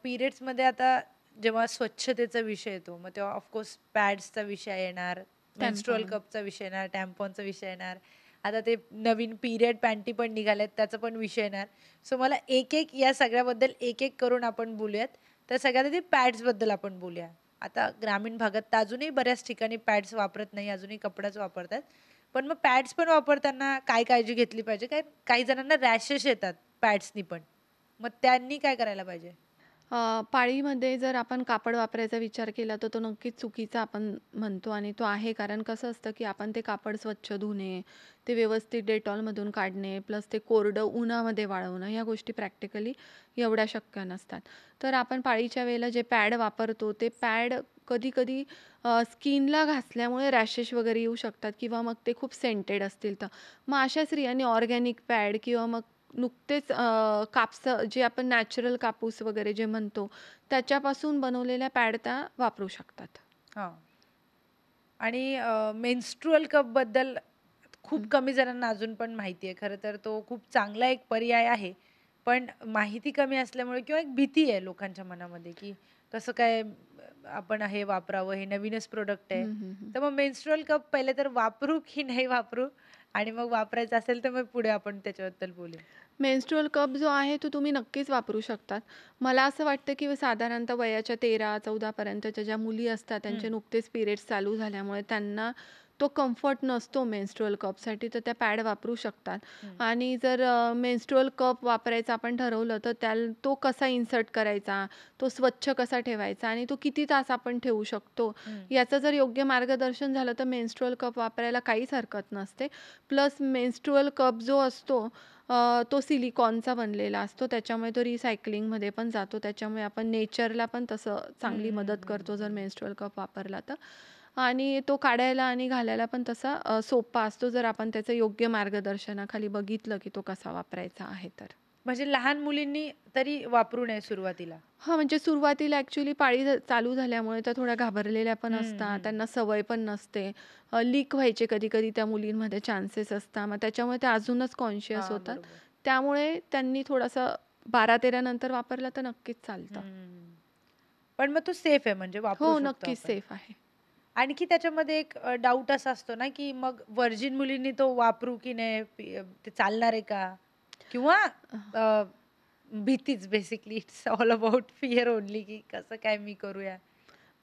पिरियड्समध्ये आता जेव्हा स्वच्छतेचा विषय येतो, मग तेव्हा ऑफकोर्स पॅड्सचा विषय येणार, मेन्स्ट्रुअल टॅम्पॉन. कपचा विषय येणार, टॅम्पॉनचा विषय येणार. आता ते नवीन पिरियड पॅन्टी पण निघाल्यात, त्याचा पण विषय येणार. सो मला एक-एक या सगळ्याबद्दल एक-एक करून आपण बोलूयात. तर सगळ्यात आधी पॅड्सबद्दल आपण बोलूया. आता ग्रामीण भागात तर अजूनही बऱ्याच ठिकाणी पॅड्स वापरत नाही, अजूनही कपडाच वापरतात. पण मग पॅड्स पण वापरताना काय काळजी घेतली पाहिजे? काय काही जणांना रॅशेस येतात पॅड्सनी पण. मग त्यांनी काय करायला पाहिजे? पाळीमध्ये जर आपण कापड वापरायचा विचार केला, तर तो नक्कीच चुकीचा आपण म्हणतो आणि तो आहे. कारण कसं असतं, की आपण ते कापड स्वच्छ धुणे, ते व्यवस्थित डेटॉलमधून काढणे, प्लस ते कोरडं उन्हामध्ये वाळवणं, ह्या गोष्टी प्रॅक्टिकली एवढ्या शक्य नसतात. तर आपण पाळीच्या वेळेला जे पॅड वापरतो, ते पॅड कधी-कधी स्किनला घासल्यामुळे रॅशेस वगैरे येऊ शकतात किंवा मग ते खूप सेंटेड असतील तर. मग अशा स्त्रियांनी ऑर्गॅनिक पॅड किंवा मग नुकतेच जे आपण नॅचरल कापूस वगैरे जे म्हणतो, त्याच्यापासून बनवलेल्या पॅड त्या वापरू शकतात. हां. आणि मेन्स्ट्रुअल कपबद्दल खूप हं. कमी जणांना अजून पण माहिती आहे. खरं तर तो खूप चांगला एक पर्याय आहे. पण माहिती कमी असल्यामुळे किंवा एक भीती आहे लोकांच्या मनामध्ये, की कसं काय आपण हे वापरावं, हे नवीनच प्रॉडक्ट आहे. हं, हं, हं. तर मग मेन्स्ट्रुअल कप पहिले तर वापरू की नाही वापरू? आणि मग वापरायचं असेल तर मग पुढे आपण त्याच्याबद्दल बोलूया. मेन्स्ट्रुअल कप जो आहे तो तुम्ही नक्कीच वापरू शकतात. मला असं वाटतं, की साधारणतः वयाच्या 13-14 पर्यंतच्या ज्या मुली असतात, त्यांचे हं, नुकतेच पिरियड्स चालू झाल्यामुळे त्यांना तो कम्फर्ट नसतो मेन्स्ट्रुअल कपसाठी, तर त्या पॅड वापरू शकतात. हं, आणि जर मेन्स्ट्रुअल कप वापरायचा आपण ठरवलं, तर तो कसा इन्सर्ट करायचा, तो स्वच्छ कसा ठेवायचा आणि तो किती तास आपण ठेवू शकतो, हं, याचं जर योग्य मार्गदर्शन झालं, तर मेन्स्ट्रुअल कप वापरायला काहीच हरकत नसते. प्लस मेन्स्ट्रुअल कप जो असतो तो सिलिकॉनचा बनलेला असतो. त्याच्यामुळे तो रिसायकलिंगमध्ये पण जातो. त्याच्यामुळे आपण नेचरला पण तसं हं, चांगली हं, मदत हं, करतो जर हं. मेन्स्ट्रुअल कप वापरला तर. आणि तो काढायला आणि घालायला पण तसा सोपा असतो जर आपण त्याचं योग्य मार्गदर्शनाखाली बघितलं, की तो कसा वापरायचा आहे तर. म्हणजे लहान मुलींनी तरी वापरू नये सुरुवातीला? हां, म्हणजे सुरुवातीला ॲक्चुअली पाळी चालू झाल्यामुळे त्या थोड्या घाबरलेल्या पण हं, असतात. हं. त्यांना सवय पण नसते. लीक व्हायचे कधी-कधी त्या मुलींमध्ये चान्सेस असतात. मग त्याच्यामुळे त्या अजूनच कॉन्शियस हां, होतात. बरोबर. त्यामुळे त्यांनी थोडासा 12-13 नंतर वापरला तर नक्कीच चालतं. हं. पण मग तो सेफ आहे म्हणजे वापरू हो, शकतो नक्कीच आपण. सेफ आहे. आणखी त्याच्यामध्ये एक डाऊट असा असतो ना, की मग व्हर्जिन मुलींनी तो वापरू की नाही? ते चालणार आहे का? किंवा अ, भीतीच basically it's all about fear only, की कसं काय मी करूया?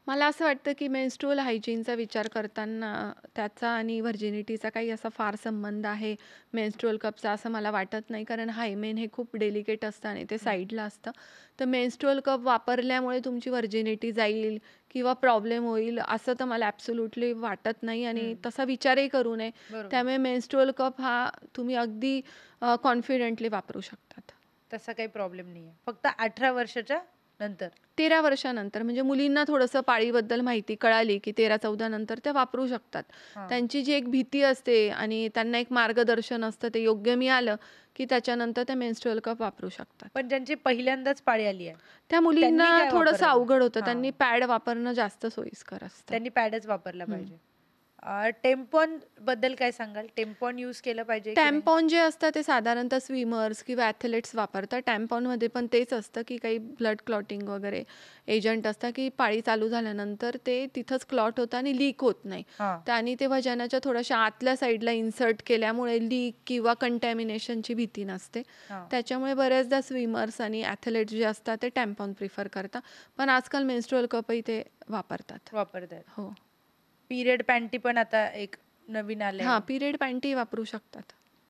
मला असं वाटतं, की मेन्स्ट्रुअल हायजीनचा विचार करताना त्याचा आणि व्हर्जिनिटीचा काही असा फार संबंध आहे मेन्स्ट्रुअल कपचा असं मला वाटत नाही. कारण हायमेन हे खूप डेलिकेट असतं आणि ते हं, साईडला असतं. तर मेन्स्ट्रुअल कप वापरल्यामुळे तुमची व्हर्जिनिटी जाईल किंवा प्रॉब्लेम होईल असं तर मला ॲब्सोल्युटली वाटत नाही आणि हं. तसा विचारही करू नये. बरोबर. त्यामुळे मेन्स्ट्रुअल कप हा तुम्ही अगदी कॉन्फिडेंटली वापरू शकतात. तसा काही प्रॉब्लेम नाहीये. फक्त 18 वर्षाच्या नंतर. 13 वर्षानंतर म्हणजे मुलींना थोडंसं पाळीबद्दल माहिती कळाली, की 13-14 नंतर त्या वापरू शकतात. हां. त्यांची जी एक भीती असते आणि त्यांना एक मार्गदर्शन असतं, ते योग्य मिळालं, की त्याच्यानंतर त्या मेन्स्ट्रुअल कप वापरू शकतात. पण ज्यांची पहिल्यांदाच पाळी आली आहे, त्या त्यांनी मुलींना काय थोडंसं वापरावं? अवघड होतं. त्यांनी हां. पॅड वापरणं जास्त सोयीस्कर असतं. त्यांनी पॅडच वापरला हं. पाहिजे. टेम्पॉन बद्दल काय सांगाल? टेम्पॉन यूज केलं पाहिजे की नाही? टॅम्पॉन जे असतं ते साधारणतः स्विमर्स किंवा ॲथलीट्स वापरतात. टॅम्पॉनमध्ये पण तेच असतं, की काही ब्लड क्लॉटिंग वगैरे एजंट असतात, की पाळी चालू झाल्यानंतर ते तिथंच क्लॉट होतं आणि लीक होत नाही. हां, त्यानी ते वजनाच्या थोड्याशा आतल्या साईडला इन्सर्ट केल्यामुळे लीक किंवा कंटॅमिनेशनची भीती नसते. हां. त्याच्यामुळे बऱ्याचदा स्विमर्स आणि ॲथलीट्स जे असतात ते टॅम्पॉन प्रिफर करतात. पण आजकाल मेन्स्ट्रुअल कपही ते वापरतात. वापरतायत. हो. पिरियड पॅन्टी पण आता एक नवीन हां, आलंय. पिरियड पॅन्टी वापरू शकतात.